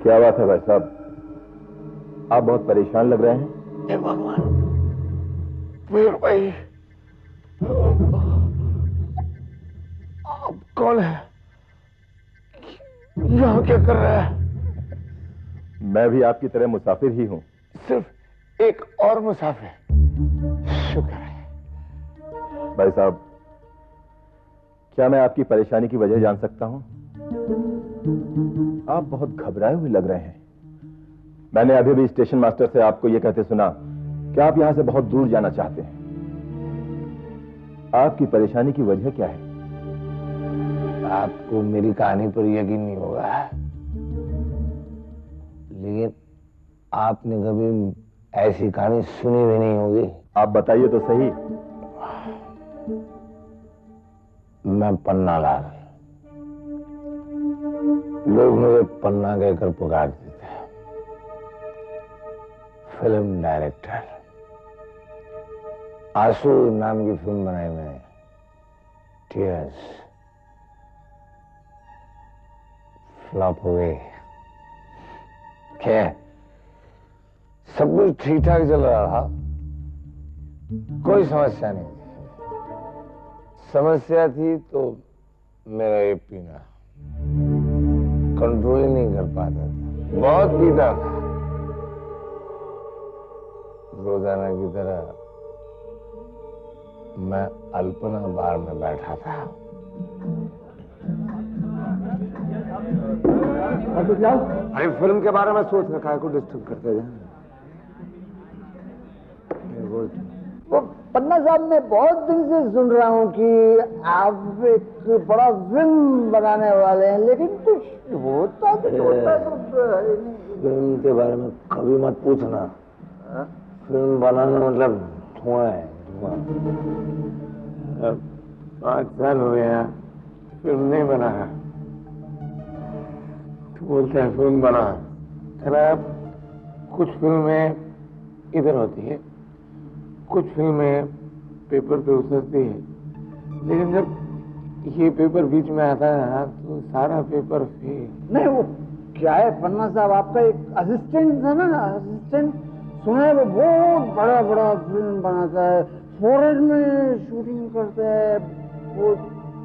क्या बात है भाई साहब, आप बहुत परेशान लग रहे हैं। हे भगवान, वीर भाई, आप कौन है? यहाँ क्या कर रहा है? मैं भी आपकी तरह मुसाफिर ही हूँ। सिर्फ एक और मुसाफिर। शुक्र है। भाई साहब, क्या मैं आपकी परेशानी की वजह जान सकता हूँ? आप बहुत घबराए हुए लग रहे हैं। मैंने अभी भी स्टेशन मास्टर से आपको यह कहते सुना कि आप यहां से बहुत दूर जाना चाहते हैं। आपकी परेशानी की वजह क्या है? आपको मेरी कहानी पर यकीन नहीं होगा, लेकिन आपने कभी ऐसी कहानी सुनी भी नहीं होगी। आप बताइए तो सही। मैं पन्ना लाल, लोग मुझे पन्ना कहकर पुकारते थे। फिल्म डायरेक्टर, आंसू नाम की फिल्म बनाई मैंने, टीयर्स, फ्लॉप हो गई। क्या सब कुछ ठीक ठाक चल रहा था, कोई समस्या नहीं थी। समस्या थी तो मेरा ये पीना, कंट्रोल ही नहीं कर पाता था, बहुत पीता था। रोजाना की तरह मैं अल्पना बार में बैठा था। अरे फिल्म के बारे में सोच रखा है, को डिस्टर्ब करते जाए। वो पन्ना साहब, मैं बहुत दिन से सुन रहा हूँ कि आप एक बड़ा फिल्म बनाने वाले हैं, लेकिन कुछ होता तो छोटा तो फिल्म के बारे में कभी मत पूछना। फिल्म बनाना मतलब धुआं है, धुआं। 5 साल हो गया फिल्म नहीं बना है, तो बोलते हैं फिल्म बना। खराब, कुछ फिल्में इधर होती है, कुछ फिल्में पेपर पे उतरती है, लेकिन जब ये पेपर बीच में आता है ना, तो सारा पेपर फेल। नहीं, वो क्या है पन्ना साहब, आपका एक असिस्टेंट था ना, असिस्टेंट सुना है वो बहुत बड़ा बड़ा फिल्म बनाता है, फॉरेन में शूटिंग करता है, बहुत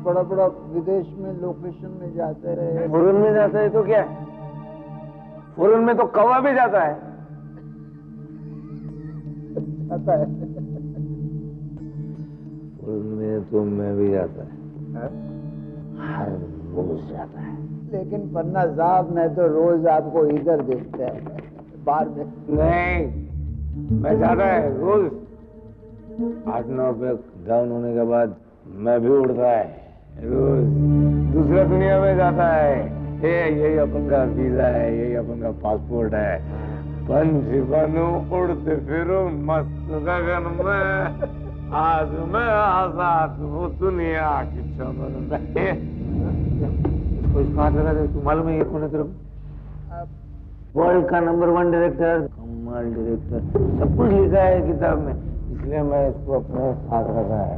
बड़ा बड़ा विदेश में लोकेशन में जाते रहे। फॉरेन में जाता है तो क्या, फॉरेन में तो कौवा भी जाता है। जाता है में तो मैं भी जाता है, हर रोज जाता है। लेकिन पन्ना साहब, मैं तो रोज आपको इधर देखता है, बाहर में नहीं। मैं जाता है रोज, 8-9 पे डाउन होने के बाद मैं भी उड़ता है रोज, दूसरा दुनिया में जाता है। यही अपन का वीजा है, यही अपन का पासपोर्ट है। पंछ बनूं उड़ते फिरूं मस्त गगन में, आज मैं आजाद हूँ दुनिया की चमन में। इसको इसका हाथ लगा दे। तू मालूम है ये कौन है तेरे को? वर्ल्ड का नंबर 1 डायरेक्टर, कमाल डायरेक्टर, सब कुछ लिखा है किताब में, इसलिए मैं इसको अपने साथ रखा है।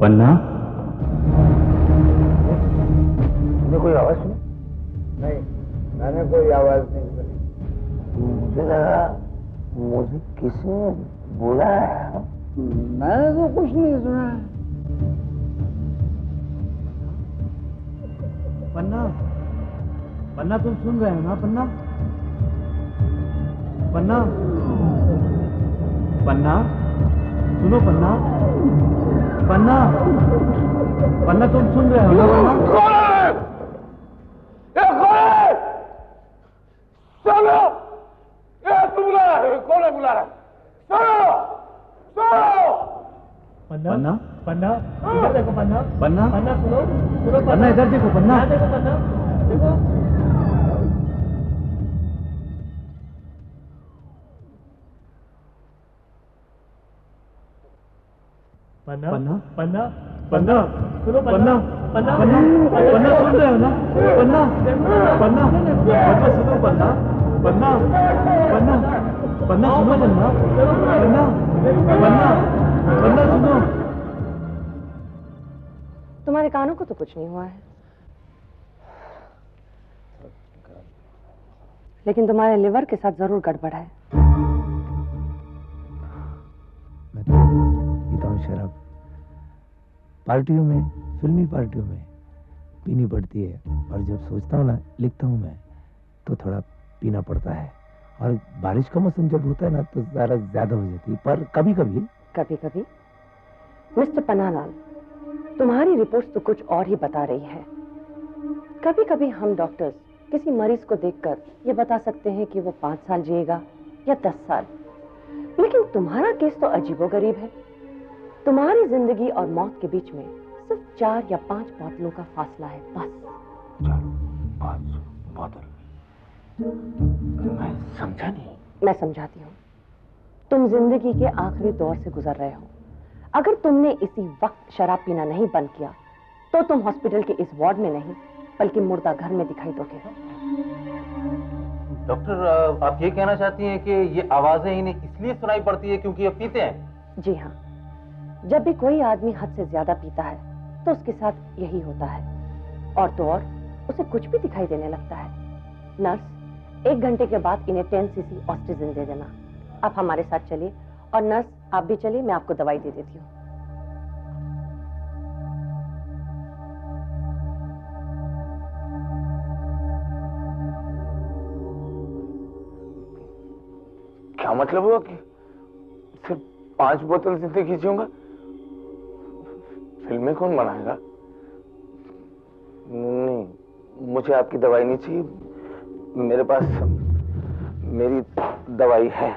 पन्ना, तुमने कोई आवाज सुनी? नहीं, मैंने कोई आवाज नहीं सुनी। मुझे लगा मुझे किसी ने बोला है। मैंने तो कुछ नहीं सुना। पन्ना, पन्ना तुम सुन रहे हो ना? पन्ना, पन्ना, पन्ना, सुनो पन्ना, पन्ना, पन्ना तुम सुन रहे हो ना? कौन है? ये कौन है? सुनो, ये तू बुला रहा है? कौन है बुला रहा है? सुनो, सुनो। पन्ना, पन्ना, इधर देखो पन्ना, पन्ना, पन्ना सुनो, सुनो पन्ना, इधर देखो पन्ना, देखो पन्ना, देखो। पन्ना, पन्ना, पन्ना, पन्ना, सुनो पन्ना, पन्ना, पन्ना, पन्ना सुन रहे हो ना? पन्ना, पन्ना, पन्ना सुनो पन्ना, पन्ना, पन्ना, पन्ना सुनो पन्ना, पन्ना, पन्ना, पन्ना सुनो। तुम्हारे कानों को तो कुछ नहीं हुआ है? लेकिन तुम्हारे लिवर के साथ जरूर गड़बड़ है। मैं तो पीता हूँ शराब, पार्टियों में, फिल्मी पार्टियों में पीनी पड़ती है, और जब सोचता हूँ ना, लिखता हूँ मैं, तो थोड़ा पीना पड़ता है। और बारिश का मौसम जब होता है ना, तो ज़रा ज्यादा हो जाती है। पर कभी कभी मिस्टर पन्नालाल, तुम्हारी रिपोर्ट्स तो कुछ और ही बता रही है। कभी कभी हम डॉक्टर्स किसी मरीज को देखकर ये बता सकते हैं कि वो 5 साल जिएगा या 10 साल, लेकिन तुम्हारा केस तो अजीबोगरीब है। तुम्हारी जिंदगी और मौत के बीच में सिर्फ 4 या 5 बोतलों का फासला है, बस। 4-5 बोतल? मैं समझा नहीं। मैं समझाती हूँ। तुम जिंदगी के आखिरी दौर से गुजर रहे हो। अगर तुमने इसी वक्त शराब पीना नहीं बंद किया तो तुम हॉस्पिटल के इस वार्ड में नहीं बल्कि मुर्दा घर में दिखाई दोगे। डॉक्टर, आप ये कहना चाहती हैं कि ये आवाजें इन्हें इसलिए सुनाई पड़ती है क्योंकि ये पीते हैं? जी हाँ, जब भी कोई आदमी हद से ज्यादा पीता है तो उसके साथ यही होता है, और तो और उसे कुछ भी दिखाई देने लगता है। नर्स, 1 घंटे के बाद इन्हें 10 सीसी ऑस्टिजिन दे देना। आप हमारे साथ चलिए, और नर्स आप भी चलिए, मैं आपको दवाई दे देती हूँ। क्या मतलब हुआ कि सिर्फ 5 बोतल जिंदगी जीऊंगा? फिल्में कौन बनाएगा? नहीं, मुझे आपकी दवाई नहीं चाहिए। मेरे पास मेरी दवाई है।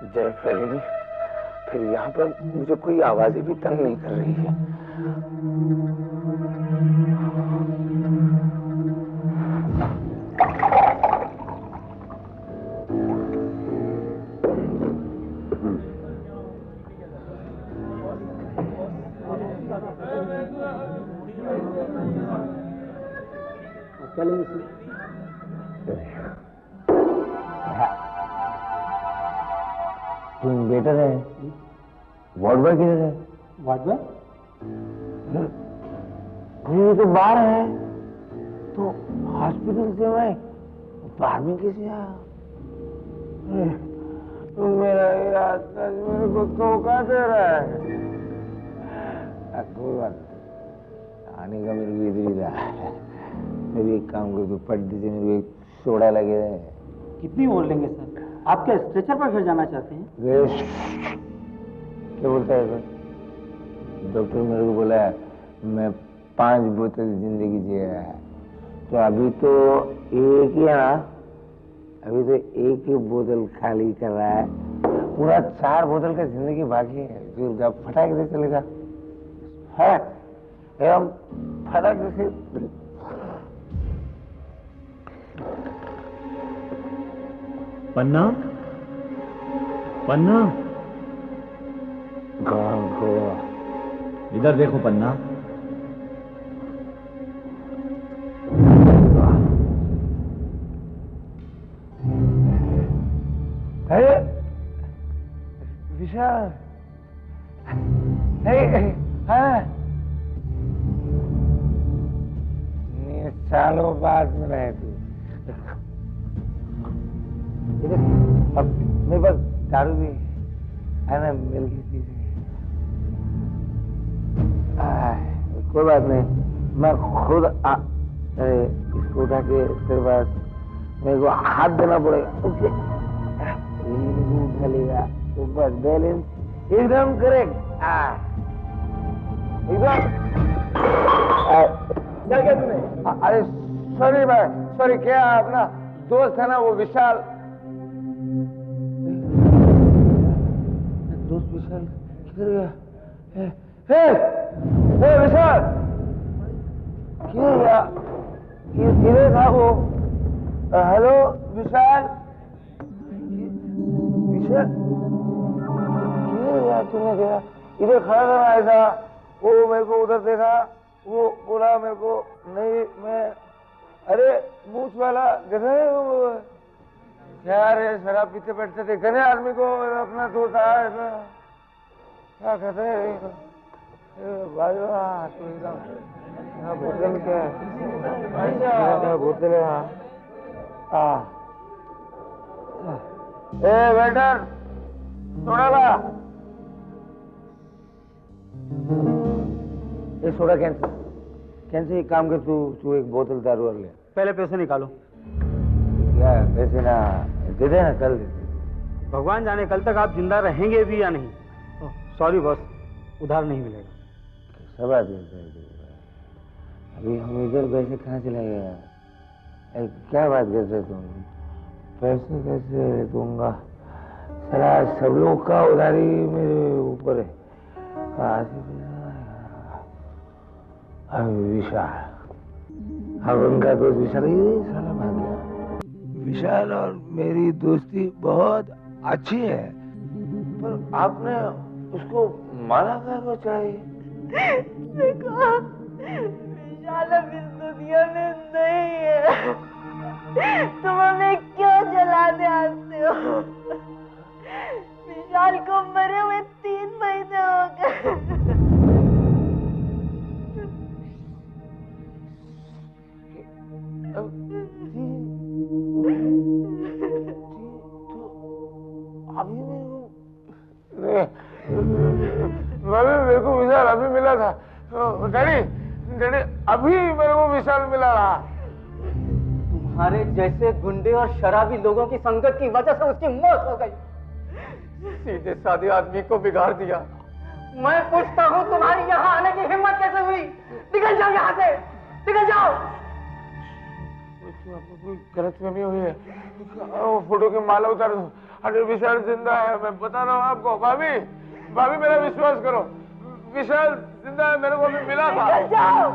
जय फैलिनी, फिर यहाँ पर मुझे कोई आवाजें भी तंग नहीं कर रही है। तुम बेटर है, वार्ड बॉय किधर है? Ward boy? ये तो बाहर है, तो हॉस्पिटल से मैं बाहर में कैसे आया? मेरा ये आदमी मेरे को धोखा दे रहा है। कोई बात नहीं, आने का मेरे को इधर ही रहा है। मैं भी एक काम कर दूं, पट्टी से मेरे को एक सोडा लगे रहे। कितनी बोल लेंगे सर? आप क्या स्ट्रेचर पर घर जाना चाहते हैं? क्या बोलता है सर? डॉक्टर मेरे को बोला है मैं 5 बोतल जिंदगी जिया है, तो अभी तो एक ही है ना, अभी तो एक ही बोतल खाली कर रहा है, पूरा 4 बोतल का जिंदगी बाकी है। जो फटाक से चलेगा है एवं फटाक से। पन्ना, पन्ना, इधर देखो पन्ना। अरे विशाल, सालों बाद मिला है तू। अब मेरे पास दारू भी है ना, मिल की चीज। कोई बात नहीं, मैं खुद इसको उठा के तेरे पास मेरे को हाथ देना पड़ेगा। ओके, उठा लेगा तो बस बैलेंस एकदम करेक्ट। एकदम। क्या क्या तूने? अरे सॉरी भाई, सॉरी। क्या अपना दोस्त है ना वो विशाल, दोस्त विशाल किधर गया? हे विशाल, क्यों गया? किधर था वो? हेलो विशाल, विशाल किधर गया? तूने देखा इधर खड़ा था ऐसा, वो मेरे को उधर देखा, वो बोला मेरे को नहीं मैं, अरे मूछ वाला देखा है वो? क्या रे, शराब पीते बैठते देखा नहीं आदमी को अपना दोस्त आया ऐसा? क्या कहते हैं? बोतल क्या है? बोतल है। ए वेटर, सोडा ला। ये सोडा कैन से एक काम कर, तू एक बोतल दारू और ले। पहले पैसे निकालो। क्या पैसे ना दे देना, कल दे। भगवान जाने कल तक आप जिंदा रहेंगे भी या नहीं। सॉरी बॉस, उधार नहीं मिलेगा। सब आदमी अभी हम इधर पैसे कहाँ चले गए? क्या बात करते तुम? पैसे कैसे दूंगा? साला सब लोग का उधारी मेरे ऊपर है। कहाँ से विशाल, अब उनका दोस्त विशाल ही साला भाग गया। विशाल और मेरी दोस्ती बहुत अच्छी है, पर आपने उसको माना क्या को चाहिए? देखो, विशाल अब इस दुनिया में नहीं है। तुम हमें क्यों जलाने आते हो? विशाल को मरे हुए 3 महीने हो गए। मेरे को विशाल अभी मिला था। डैडी अभी मेरे को विशाल मिला रहा। तुम्हारे जैसे गुंडे और शराबी लोगों की संगत की वजह से उसकी मौत हो गई। सीधे साधे आदमी को बिगाड़ दिया। मैं पूछता हूँ, तुम्हारी यहाँ आने की हिम्मत कैसे हुई? निकल जाओ यहाँ से, निकल जाओ। आपको कोई गलतफहमी हुई है? फोटो की माला उतार दो। अरे विशाल जिंदा है, मैं बता रहा हूँ आपको। भाभी मेरा विश्वास करो, विशाल जिंदा है, मेरे को अभी मिला था। निकल जाओ।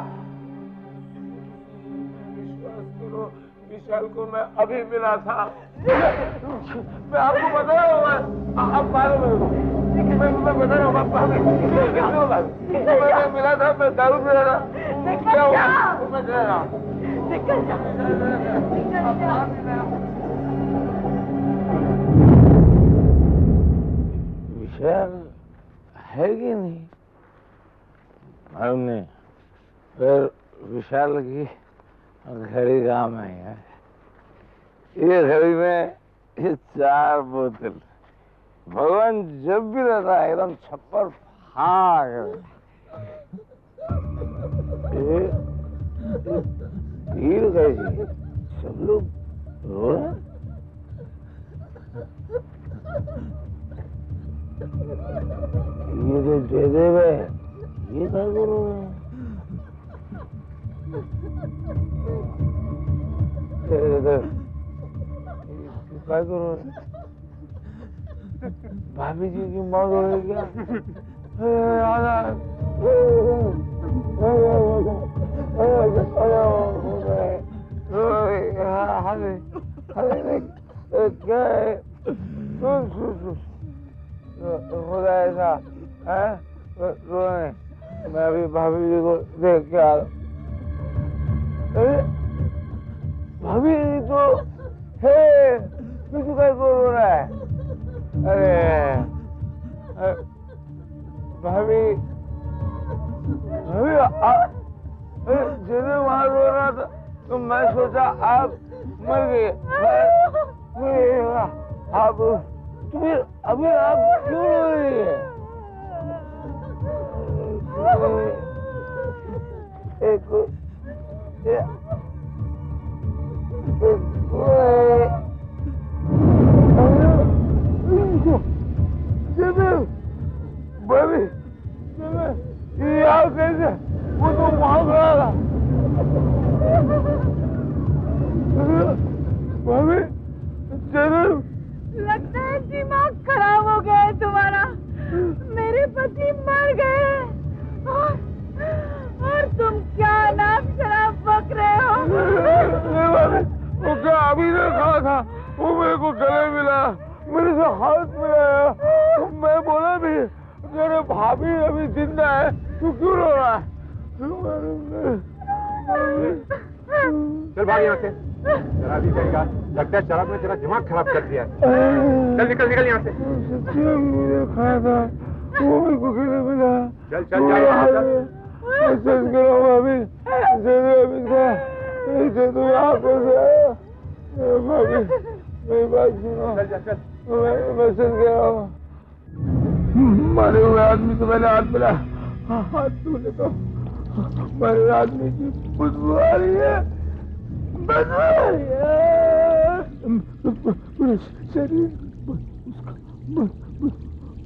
विश्वास करो, विशाल को मैं अभी मिला था। मैं आपको बता रहा हूँ, आप मारो मेरे को। मैं बता रहा हूँ, मैं मिला था, मैं दारू पी रहा था। क्या हुआ? मैं दे रहा हूँ। निकल जाओ। विशाल है कि नहीं? हमने फिर विशाल की घड़ी काम आई है। ये घड़ी में ये 4 बोतल भगवान जब भी रहता है एकदम छप्पर फाड़। भीड़ कैसी, सब लोग रो रहे। ये तो जयदेव है, ये क्या करो? क्या करो? भाभी जी की मौत हो गई क्या? क्या है? खुदा ऐसा है? मैं अभी भाभी जी को देख के आ रहा। भाभी जी तो है, किसी का को रो रहा है? अरे भाभी जैसे वहां रो रहा था तो मैं सोचा आप मर गए। आप तुम्हें अभी आप क्यों रो रही है? कैसे वो तो वहां गया था। लगता है दिमाग खराब हो गया है तुम्हारा। मेरे पति मर गए और तुम क्या नाम शराब बक रहे हो? वो क्या अभी ने कहा था, वो मेरे को गले मिला, मेरे से हाथ मिलाया। मैं बोला भी मेरे भाभी अभी जिंदा है, तू क्यों रो रहा है? चल भाग यहाँ से, शराबी कहेगा। लगता है शराब ने तेरा दिमाग खराब कर दिया है। चल निकल निकल यहाँ से। सच्ची मुझे खाया था, वो मेरे को क्यों नहीं मिला? चल चल चल मैसेज करो भाभी, इसे तुम आंखों से भाभी मेरी बात सुनो। मैसेज करो। मरे हुए आदमी से मैंने हाथ मिला, हाथ धोने को मरे आदमी की खुशबू आ रही है, बदबू आ रही है। पूरे शरीर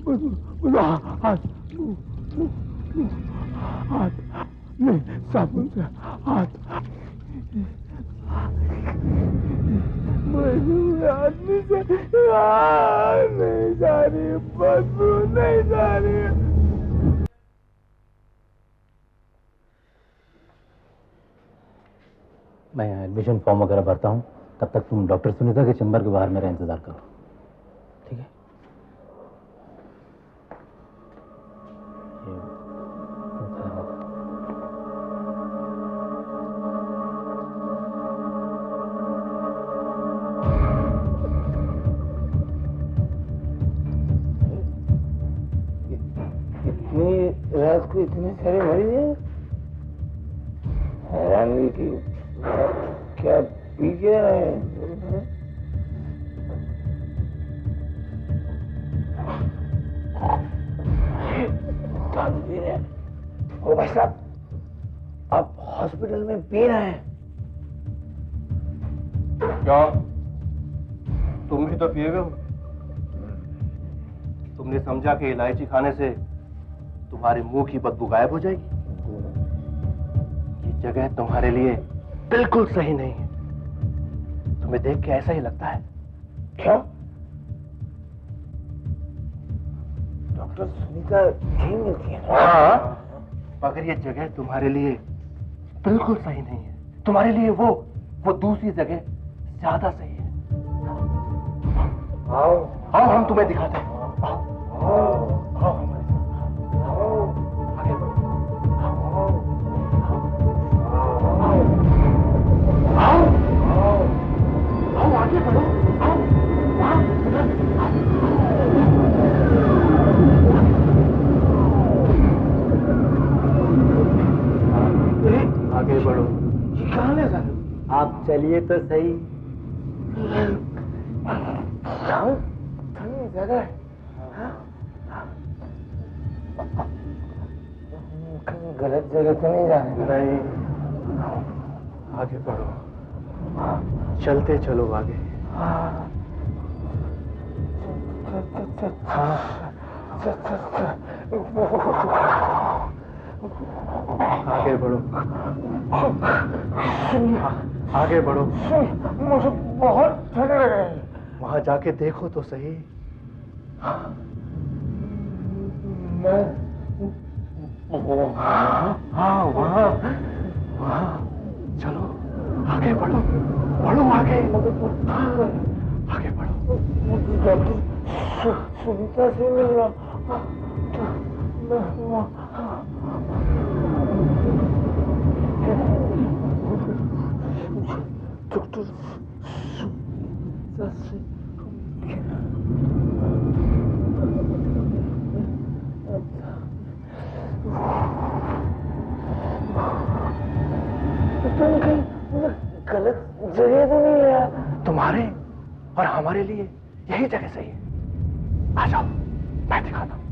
उसका हाथ नहीं, साबुन से हाथ। आदमी से नहीं जा रही, बदबू नहीं जा रही। मैं एडमिशन फॉर्म वगैरह भरता हूँ, तब तक तुम डॉक्टर सुनीता के चैम्बर के बाहर मेरा इंतजार करो, ठीक है? इतनी रात को इतने सारे मरीज हैं, हैरानगी की क्या पी के आए हैं? दारू पी रहे हैं? ओ भाई साहब, आप हॉस्पिटल में पी रहे हैं? क्या तुम भी तो पिए हो? तुमने समझा कि इलायची खाने से तुम्हारे मुंह की बदबू गायब हो जाएगी? ये जगह तुम्हारे लिए बिल्कुल सही नहीं है। तुम्हें देख के ऐसा ही लगता है। क्या डॉक्टर सुनीता यही मिलती है? हाँ, मगर ये जगह तुम्हारे लिए बिल्कुल सही नहीं है। तुम्हारे लिए वो दूसरी जगह ज्यादा सही है। आओ आओ हम तुम्हें दिखाते हैं। आओ आओ हमारे साथ। आगे आओ आगे बढ़ो। आगे बढ़ो। ये कहाँ ले सर? आप चलिए तो सही। ठंडी जगह है। कहीं गलत जगह तो नहीं जा रहे? नहीं, आगे बढ़ो, चलते चलो आगे। आगे बढ़ो, आगे बढ़ो। मुझे बहुत ठंड लग रही है। वहां जाके देखो तो सही। मैं हाँ वहां चलो, आगे बढ़ो, बढ़ो आगे, आगे बढ़ो। डॉक्टर सुनीता से मिल रहा। डॉक्टर सुनीता से तुम कहीं गलत जगह तो नहीं लिया? तुम्हारे और हमारे लिए यही जगह सही है। आ जाओ, मैं दिखाता हूँ।